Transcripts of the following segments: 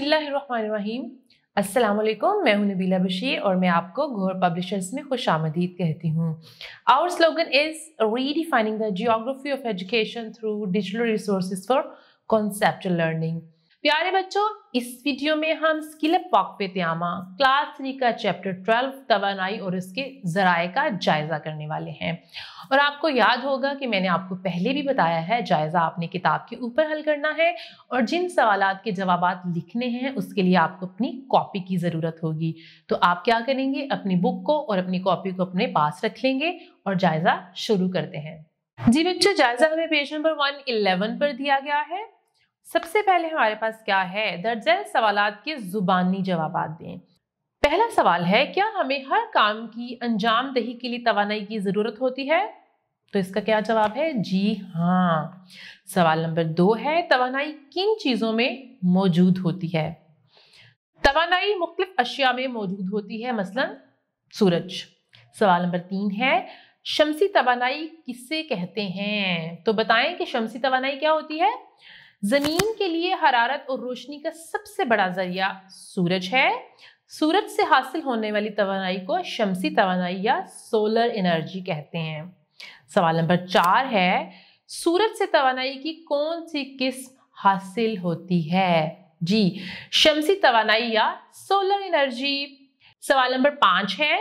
बिस्मिल्लाहिर्रहमानिर्रहीम। अस्सलाम वालेकुम, मैं हूं नबीला बशीर और मैं आपको घोर पब्लिशर्स में खुशामदीद कहती हूं। Our slogan is redefining the geography of education through digital resources for conceptual learning. प्यारे बच्चों, इस वीडियो में हम स्किल अप वाक़फ़े क़यामा क्लास 3 का चैप्टर 12 तवानाई और इसके ज़राए का जायज़ा करने वाले हैं। और आपको याद होगा कि मैंने आपको पहले भी बताया है, जायज़ा आपने किताब के ऊपर हल करना है और जिन सवालात के जवाबात लिखने हैं उसके लिए आपको अपनी कॉपी की ज़रूरत होगी। तो आप क्या करेंगे, अपनी बुक को और अपनी कॉपी को अपने पास रख लेंगे और जायज़ा शुरू करते हैं। जी बच्चों, जायज़ा हमें पेज नंबर 111 पर दिया गया है। सबसे पहले हमारे पास क्या है, दर्जन सवालात के जुबानी जवाबात दें। पहला सवाल है, क्या हमें हर काम की अंजाम दही के लिए तवानाई की जरूरत होती है? तो इसका क्या जवाब है, जी हाँ। सवाल नंबर 2 है, तवानाई किन चीजों में मौजूद होती है? तवानाई मुख्तलिफ अशिया में मौजूद होती है, मसलन सूरज। सवाल नंबर 3 है, शमसी तवानाई किसे कहते हैं? तो बताएं कि शमसी तवानाई क्या होती है। जमीन के लिए हरारत और रोशनी का सबसे बड़ा जरिया सूरज है। सूरज से हासिल होने वाली तवानाई को शमसी तवानाई या सोलर एनर्जी कहते हैं। सवाल नंबर 4 है, सूरज से तवानाई की कौन सी किस्म हासिल होती है? जी, शमसी तवानाई या सोलर एनर्जी। सवाल नंबर 5 है,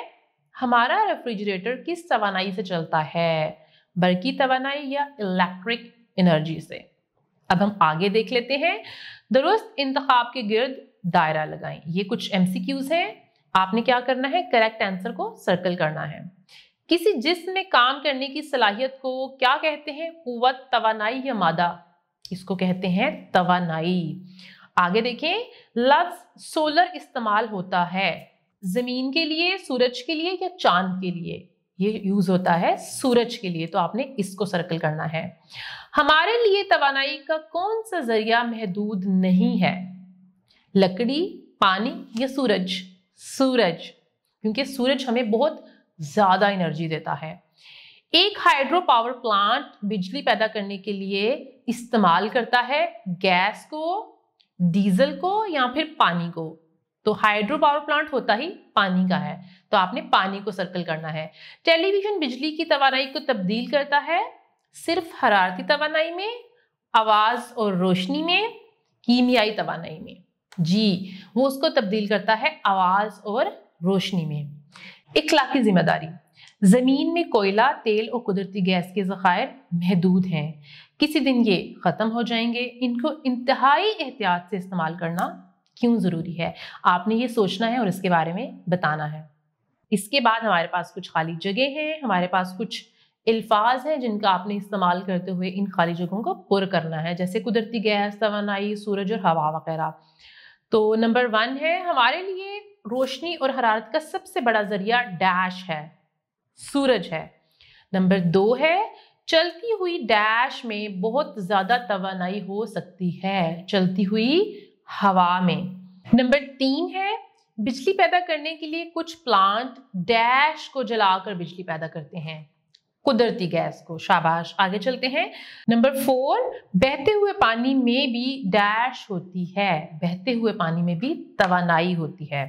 हमारा रेफ्रिजरेटर किस तवानाई से चलता है? बरकी तवानाई या इलेक्ट्रिक एनर्जी से। अब हम आगे देख लेते हैं। दुरुस्त इंतखाब के गिर्द दायरा लगाएं। ये कुछ MCQs हैं। आपने क्या करना है, करेक्ट आंसर को सर्कल करना है। किसी जिस्म में काम करने की सलाहियत को क्या कहते हैं, कुव्वत, तवानाई या मादा? इसको कहते हैं तवानाई। आगे देखें, लफ्ज सोलर इस्तेमाल होता है जमीन के लिए, सूरज के लिए या चांद के लिए? ये यूज होता है सूरज के लिए, तो आपने इसको सर्कल करना है। हमारे लिए तवानाई का कौन सा जरिया महदूद नहीं है? लकड़ी, पानी या सूरज? सूरज, क्योंकि सूरज हमें बहुत ज्यादा एनर्जी देता है। एक हाइड्रो पावर प्लांट बिजली पैदा करने के लिए इस्तेमाल करता है गैस को, डीजल को या फिर पानी को? तो हाइड्रो पावर प्लांट होता ही पानी का है, तो आपने पानी को सर्कल करना है। टेलीविजन बिजली की तवानाई को तब्दील करता है सिर्फ हरारती तवानाई में, आवाज और रोशनी में, कीमियाई तवानाई में? जी, वो उसको तब्दील करता है आवाज और रोशनी में। इखलाकी जिम्मेदारी, जमीन में कोयला, तेल और कुदरती गैस के ज़खायर महदूद हैं। किसी दिन ये खत्म हो जाएंगे। इनको इंतहाई एहतियात से इस्तेमाल करना क्यों जरूरी है? आपने ये सोचना है और इसके बारे में बताना है। इसके बाद हमारे पास कुछ खाली जगह हैं, हमारे पास कुछ अल्फाज हैं जिनका आपने इस्तेमाल करते हुए इन खाली जगहों को पुर करना है, जैसे कुदरती गैस, तवानाई, सूरज और हवा वगैरह। तो नंबर 1 है, हमारे लिए रोशनी और हरारत का सबसे बड़ा जरिया डैश है, सूरज है। नंबर 2 है, चलती हुई डैश में बहुत ज्यादा तवानाई हो सकती है, चलती हुई हवा में। नंबर 3 है, बिजली पैदा करने के लिए कुछ प्लांट डैश को जलाकर बिजली पैदा करते हैं, कुदरती गैस को। शाबाश, आगे चलते हैं। नंबर 4, बहते हुए पानी में भी डैश होती है, बहते हुए पानी में भी तवानाई होती है।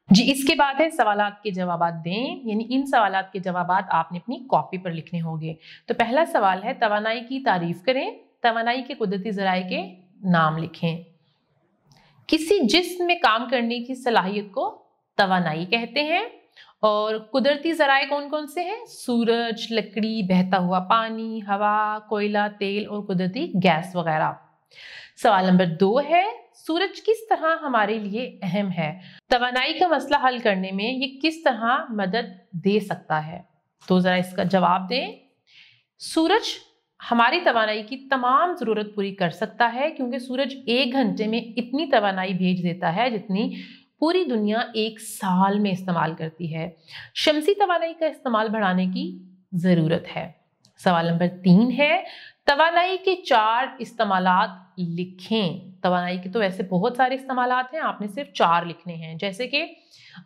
जी, इसके बाद है सवालात के जवाबात दें, यानी इन सवालात के जवाबात आपने अपनी कॉपी पर लिखने होंगे। तो पहला सवाल है, तवानाई की तारीफ करें, तवानाई के कुदरती जराए के नाम लिखें। किसी जिस्म में काम करने की सलाहियत को तवानाई कहते हैं। और कुदरती जराए कौन कौन से हैं? सूरज, लकड़ी, बहता हुआ पानी, हवा, कोयला, तेल और कुदरती गैस वगैरह। सवाल नंबर 2 है, सूरज किस तरह हमारे लिए अहम है? तवानाई का मसला हल करने में ये किस तरह मदद दे सकता है? तो जरा इसका जवाब दें। सूरज हमारी तवानाई की तमाम जरूरत पूरी कर सकता है, क्योंकि सूरज 1 घंटे में इतनी तवानाई भेज देता है जितनी पूरी दुनिया 1 साल में इस्तेमाल करती है। शमसी तवानाई का इस्तेमाल बढ़ाने की जरूरत है। सवाल नंबर 3 है, तवानाई के 4 इस्तेमालात लिखें। तवानाई के तो वैसे बहुत सारे इस्तेमालात हैं, आपने सिर्फ 4 लिखने हैं। जैसे कि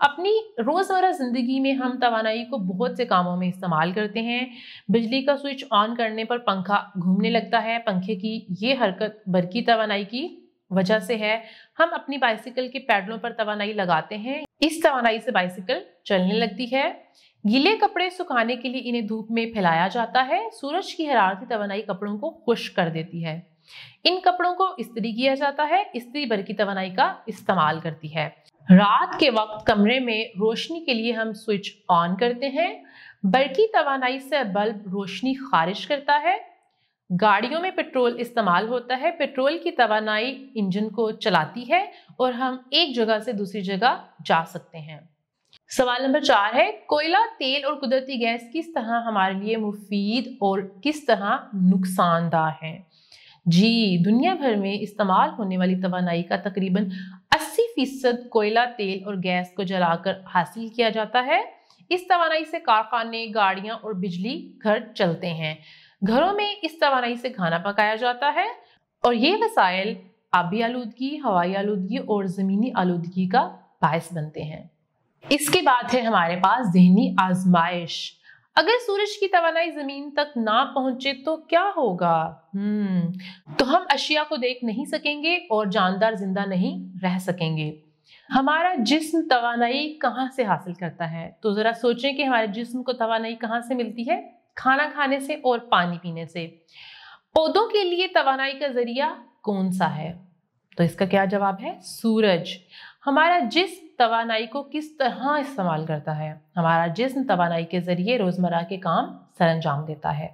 अपनी रोजमर्रा जिंदगी में हम तवानाई को बहुत से कामों में इस्तेमाल करते हैं। बिजली का स्विच ऑन करने पर पंखा घूमने लगता है। पंखे की ये हरकत बरकी तवानाई की वजह से है। हम अपनी बाइसिकल के पैडलों पर तवानाई लगाते हैं, इस तवानाई से बाइसिकल चलने लगती है। गीले कपड़े सुखाने के लिए इन्हें धूप में फैलाया जाता है। सूरज की हरारती तवानाई कपड़ों को खुश्क कर देती है। इन कपड़ों को इस्त्री किया जाता है। इस्त्री बरकी तवानाई का इस्तेमाल करती है। रात के वक्त कमरे में रोशनी के लिए हम स्विच ऑन करते हैं। बरकी तवानाई से बल्ब रोशनी खारिज करता है। गाड़ियों में पेट्रोल इस्तेमाल होता है। पेट्रोल की तवानाई इंजन को चलाती है और हम एक जगह से दूसरी जगह जा सकते हैं। सवाल नंबर 4 है, कोयला, तेल और कुदरती गैस किस तरह हमारे लिए मुफीद और किस तरह नुकसानदार है? जी, दुनिया भर में इस्तेमाल होने वाली तवानाई का तकरीबन 80% कोयला, तेल और गैस को जलाकर हासिल किया जाता है। इस तवानाई से कारखाने, गाड़ियां और बिजली घर चलते हैं। घरों में इस तवानाई से खाना पकाया जाता है और ये वसाइल आबी आलूदगी, हवाई आलूदगी और ज़मीनी आलूदगी का बायस बनते हैं। इसके बाद है हमारे पास ज़हनी आजमाइश। अगर सूरज की तवानाई जमीन तक ना पहुंचे तो क्या होगा? तो हम अशिया को देख नहीं सकेंगे और जानदार जिंदा नहीं रह सकेंगे। हमारा जिस्म तवानाई कहाँ से हासिल करता है? तो जरा सोचें कि हमारे जिस्म को तवानाई कहाँ से मिलती है? खाना खाने से और पानी पीने से। पौधों के लिए तवानाई का जरिया कौन सा है? तो इसका क्या जवाब है? सूरज। हमारा जिस्म तवानाई को किस तरह इस्तेमाल करता है? हमारा जिस्म तवानाई के जरिए रोजमर्रा के काम सरअंजाम देता है।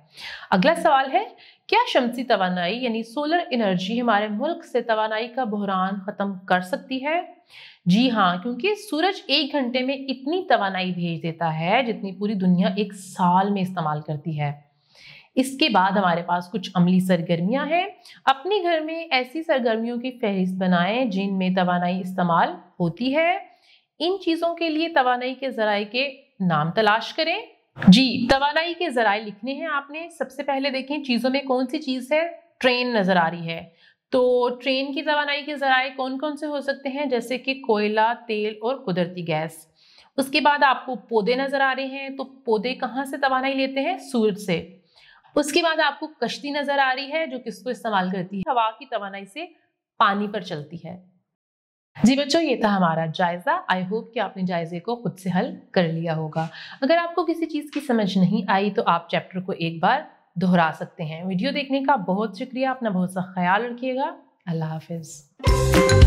अगला सवाल है, क्या शमसी तवानाई यानी सोलर एनर्जी हमारे मुल्क से तवानाई का बहरान खत्म कर सकती है? जी हाँ, क्योंकि सूरज 1 घंटे में इतनी तवानाई भेज देता है जितनी पूरी दुनिया 1 साल में इस्तेमाल करती है। इसके बाद हमारे पास कुछ अमली सरगर्मियां हैं। अपने घर में ऐसी सरगर्मियों की फहरिस्त बनाएं जिनमें तवानाई इस्तेमाल होती है। इन चीजों के लिए तवानाई के जराए के नाम तलाश करें। जी, तवानाई के जराए लिखने हैं आपने। सबसे पहले देखें चीजों में कौन सी चीज है? ट्रेन नजर आ रही है, तो ट्रेन की तवानाई के जराए कौन कौन से हो सकते हैं? जैसे कि कोयला, तेल और कुदरती गैस। उसके बाद आपको पौधे नजर आ रहे हैं, तो पौधे कहाँ से तवानाई लेते हैं? सूरज से। उसके बाद आपको कश्ती नजर आ रही है जो किसको इस्तेमाल करती है? हवा की तवानाई से पानी पर चलती है। जी बच्चों, ये था हमारा जायजा। आई होप कि आपने जायजे को खुद से हल कर लिया होगा। अगर आपको किसी चीज की समझ नहीं आई तो आप चैप्टर को एक बार दोहरा सकते हैं। वीडियो देखने का बहुत शुक्रिया। अपना बहुत सा ख्याल रखिएगा। अल्लाह हाफिज।